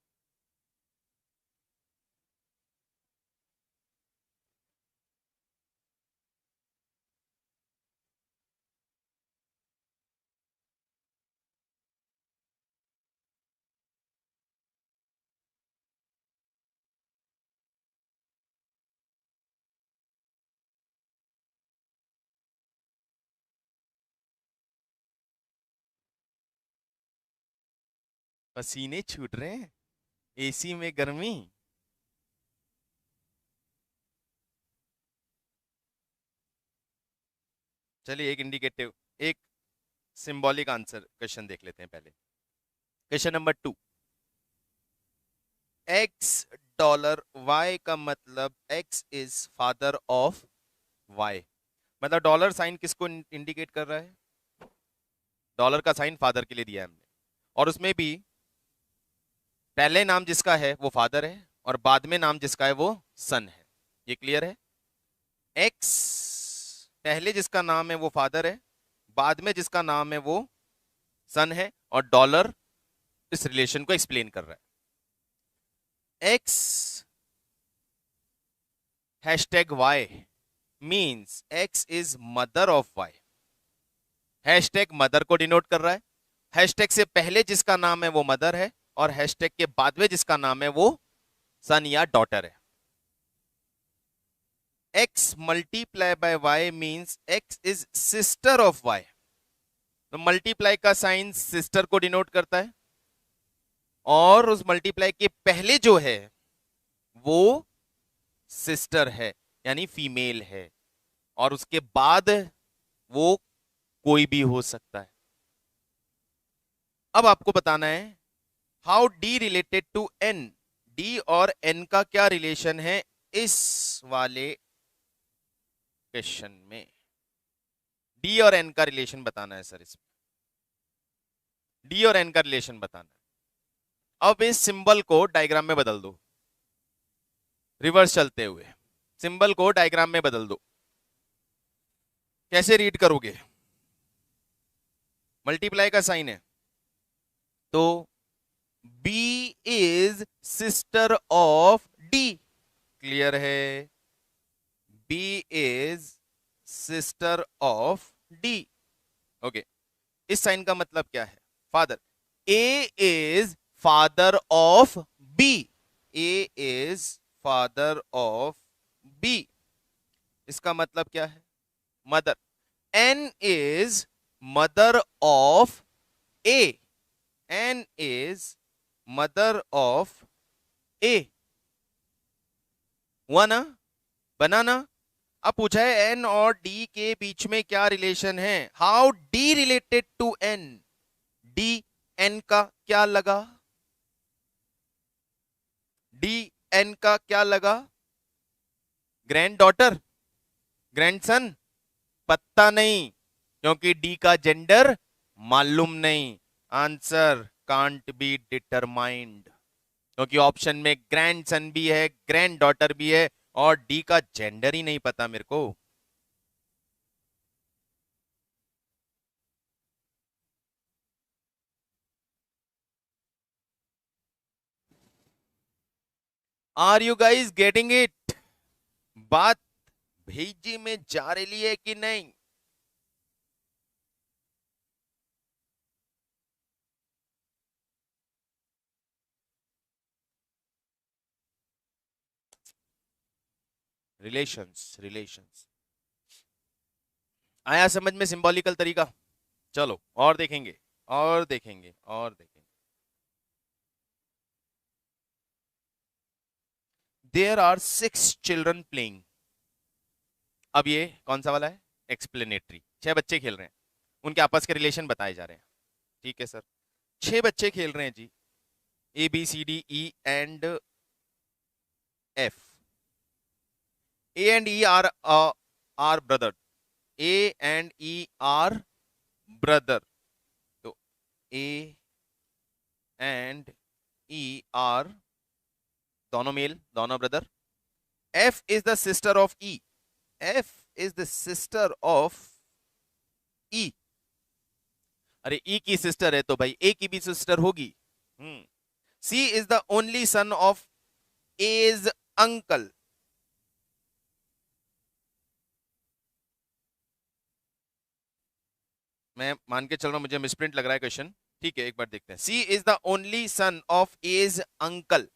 A: पसीने छूट रहे हैं, एसी में गर्मी। चलिए एक इंडिकेटिव, एक सिंबॉलिक आंसर क्वेश्चन देख लेते हैं पहले। Question number 2, x dollar y का मतलब x is father of y. मतलब डॉलर साइन किसको इंडिकेट कर रहा है? डॉलर का साइन फादर के लिए दिया है हमने, और उसमें भी पहले नाम जिसका है वो फादर है और बाद में नाम जिसका है वो सन है। ये क्लियर है? एक्स पहले जिसका नाम है वो फादर है, बाद में जिसका नाम है वो सन है, और डॉलर इस रिलेशन को एक्सप्लेन कर रहा है। X hashtag y means x is mother of y. Hashtag mother को डिनोट कर रहा है। हैशटैग से पहले जिसका नाम है वो मदर है, और हैशटैग के बाद में जिसका नाम है वो सन या डॉटर है। X multiply by y means x is sister of y. तो मल्टीप्लाई का साइन सिस्टर को डिनोट करता है, और उस मल्टीप्लाई के पहले जो है वो सिस्टर है यानी फीमेल है, और उसके बाद वो कोई भी हो सकता है। अब आपको बताना है how D related to N. D और एन का क्या रिलेशन है इस वाले क्वेश्चन में? डी और एन का रिलेशन बताना है सर इसमें। डी और एन का रिलेशन बताना है। अब इस सिंबल को डायग्राम में बदल दो, रिवर्स चलते हुए सिंबल को डायग्राम में बदल दो। कैसे रीड करोगे? मल्टीप्लाई का साइन है तो B is sister of D। Clear है? B is sister of D। Okay, इस साइन का मतलब क्या है? Father. A is father of B। A is father of B। इसका मतलब क्या है? Mother. N is mother of A। N is mother of A। हुआ ना? बनाना। अब पूछा है N और D के बीच में क्या रिलेशन है? How D related to N। D N का क्या लगा? D N का क्या लगा? Grand daughter, grandson? पत्ता नहीं, क्योंकि D का जेंडर मालूम नहीं। आंसर कांट बी डिटरमाइंड, क्योंकि ऑप्शन में ग्रैंडसन भी है, ग्रैंड डॉटर भी है, और डी का जेंडर ही नहीं पता मेरे को। Are you guys getting it? बात भेजी में जा रही है कि नहीं? रिलेशंस, रिलेशंस आया समझ में? सिंबॉलिकल तरीका। चलो और देखेंगे, और देखेंगे, और देखेंगे। There are 6 children playing. अब ये कौन सा वाला है? एक्सप्लेनेटरी। 6 बच्चे खेल रहे हैं, उनके आपस के रिलेशन बताए जा रहे हैं। ठीक है सर, 6 बच्चे खेल रहे हैं जी, A B C D E and F. A and E are brother. A and E are brother. तो ए एंड ई आर दोनों मेल, दोनों brother. F is the sister of E. F is the sister of E. अरे E की sister है तो भाई ए की भी सिस्टर होगी। C is the only son of A's uncle. मैं मान के चल रहा हूं, मुझे मिसप्रिंट लग रहा है क्वेश्चन। ठीक है, एक बार देखते हैं। C is the only son of A's uncle.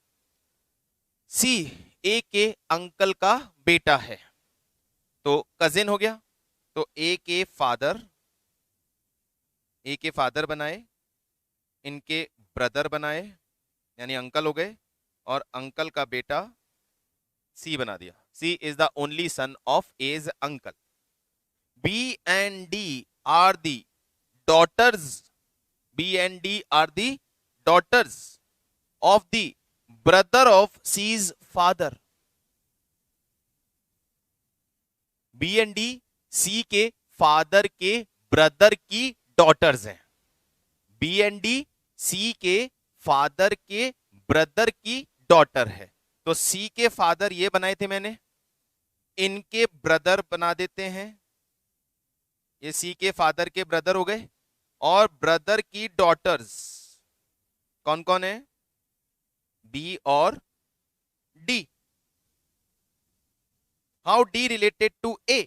A: C A के अंकल का बेटा है, तो कजिन हो गया। तो ए के फादर बनाए, इनके ब्रदर बनाए यानी अंकल हो गए, और अंकल का बेटा सी बना दिया। C is the only son of A's uncle. B and D are the daughters. B and D are the daughters of the brother of C's father. B and D C के father के brother की daughters हैं। B and D C के father के brother की daughter है। तो C के फादर ये बनाए थे मैंने, इनके ब्रदर बना देते हैं, ये C के फादर के ब्रदर हो गए। और ब्रदर की डॉटर्स कौन कौन है? बी और D. How D related to A?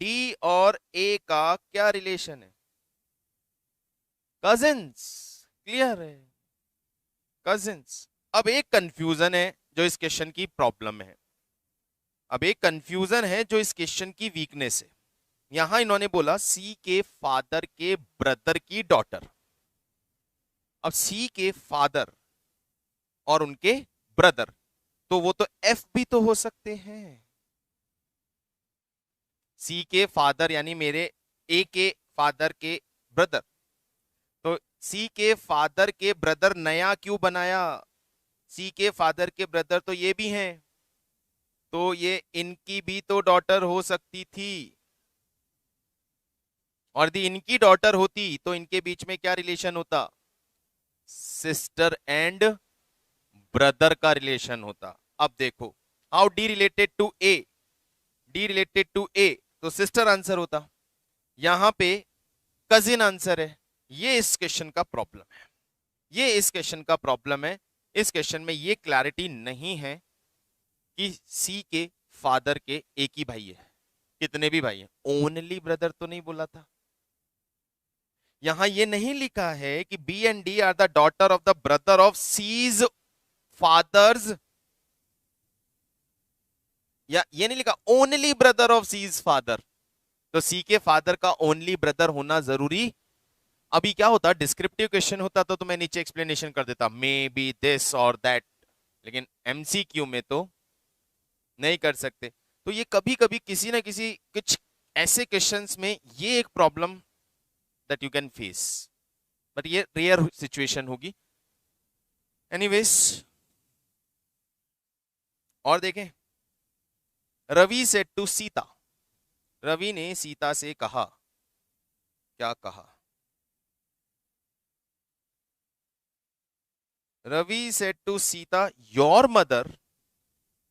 A: D और ए का क्या रिलेशन है? कजिन्स। क्लियर है? कजिन्स। अब एक कंफ्यूजन है जो इस क्वेश्चन की प्रॉब्लम है, अब एक कंफ्यूजन है जो इस क्वेश्चन की वीकनेस है। यहां इन्होंने बोला सी के फादर के ब्रदर की डॉटर। अब सी के फादर और उनके ब्रदर, तो वो तो एफ भी तो हो सकते हैं। सी के फादर यानी मेरे ए के फादर के ब्रदर, तो सी के फादर के ब्रदर नया क्यों बनाया? सी के फादर के ब्रदर तो ये भी हैं, तो ये इनकी भी तो डॉटर हो सकती थी। और यदि इनकी डॉटर होती तो इनके बीच में क्या रिलेशन होता? सिस्टर एंड ब्रदर का रिलेशन होता। अब देखो, how D related to A? D related to A तो सिस्टर आंसर होता, यहां पे कजिन आंसर है। ये इस क्वेश्चन का प्रॉब्लम है, ये इस क्वेश्चन का प्रॉब्लम है। इस क्वेश्चन में ये क्लैरिटी नहीं है कि सी के फादर के एक ही भाई है, कितने भी भाई हैं, ओनली ब्रदर तो नहीं बोला था। यहां ये नहीं लिखा है कि B and D are the daughter of the brother of C's father's, या ये नहीं लिखा only brother of C's father. तो सी के फादर का ओनली ब्रदर होना जरूरी। अभी क्या होता, डिस्क्रिप्टिव क्वेश्चन होता तो मैं नीचे एक्सप्लेनेशन कर देता, मे बी दिस और दैट, लेकिन एमसीक्यू में तो नहीं कर सकते। तो ये कभी कभी किसी ना किसी कुछ ऐसे क्वेश्चंस में ये एक problem that you can face, but ये रेयर सिचुएशन होगी। एनीवेज, और देखें, रवि सेड टू सीता, रवि ने सीता से कहा, क्या कहा? Ravi said to Sita your mother,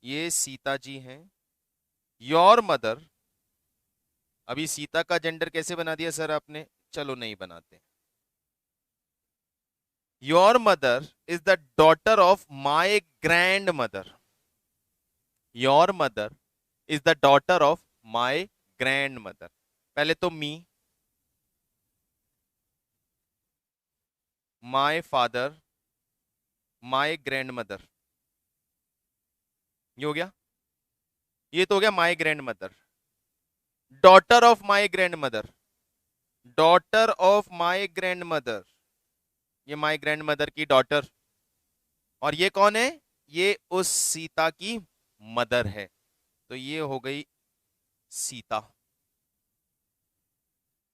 A: ये सीता जी हैं, योर मदर। अभी सीता का जेंडर कैसे बना दिया सर आपने? चलो नहीं बनाते। Your mother is the daughter of my grandmother, your mother is the daughter of my grandmother. पहले तो me, my father, my grandmother, ये हो गया, ये तो हो गया my grandmother. Daughter of my grandmother, daughter of my grandmother, ये माई ग्रैंड मदर की डॉटर। और ये कौन है? ये उस सीता की मदर है, तो ये हो गई Sita.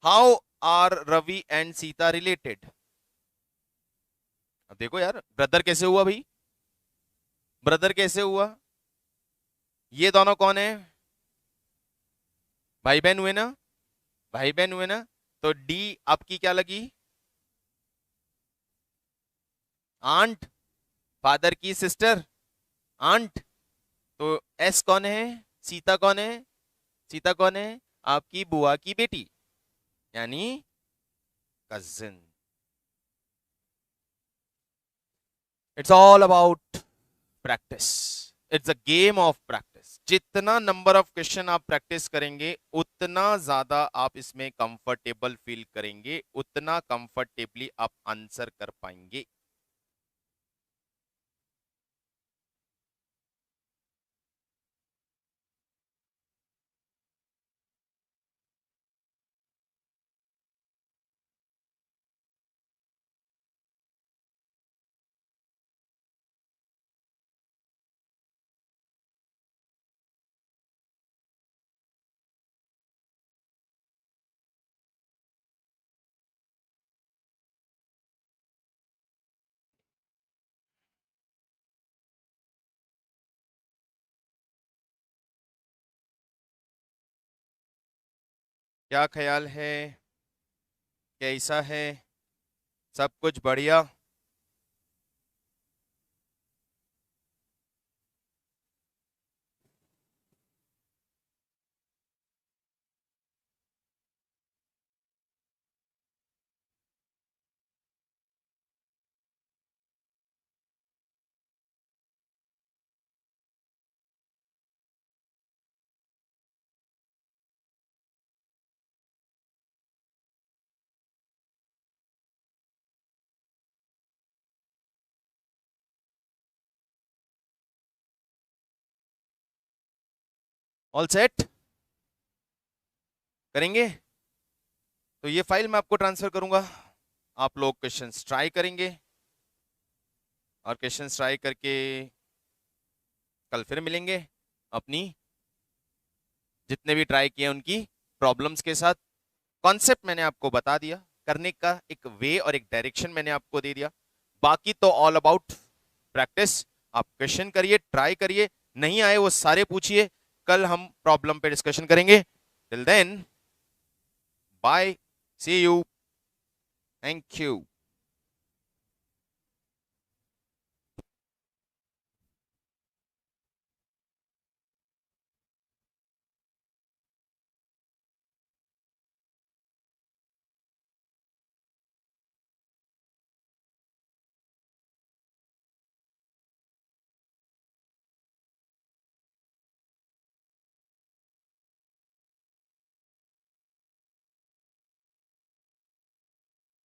A: How are Ravi and Sita related? अब देखो यार, ब्रदर कैसे हुआ भाई? ब्रदर कैसे हुआ? ये दोनों कौन है? भाई बहन हुए ना, भाई बहन हुए ना। तो डी आपकी क्या लगी? आंट, फादर की सिस्टर, आंट। तो एस कौन है? सीता कौन है? सीता कौन है? आपकी बुआ की बेटी, यानी cousin. It's all about practice, it's a game of practice. जितना नंबर ऑफ क्वेश्चन आप प्रैक्टिस करेंगे उतना ज्यादा आप इसमें कंफर्टेबल फील करेंगे, उतना कंफर्टेबली आप आंसर कर पाएंगे। क्या ख्याल है, कैसा है, सब कुछ बढ़िया? ऑल सेट करेंगे? तो ये फाइल मैं आपको ट्रांसफर करूंगा, आप लोग क्वेश्चंस ट्राई करेंगे और क्वेश्चंस ट्राई करके कल फिर मिलेंगे अपनी जितने भी ट्राई किए उनकी प्रॉब्लम्स के साथ। कॉन्सेप्ट मैंने आपको बता दिया, करने का एक वे और एक डायरेक्शन मैंने आपको दे दिया। बाकी तो ऑल अबाउट प्रैक्टिस। आप क्वेश्चन करिए, ट्राई करिए, नहीं आए वो सारे पूछिए, कल हम प्रॉब्लम पे डिस्कशन करेंगे। Till then bye, see you, thank you.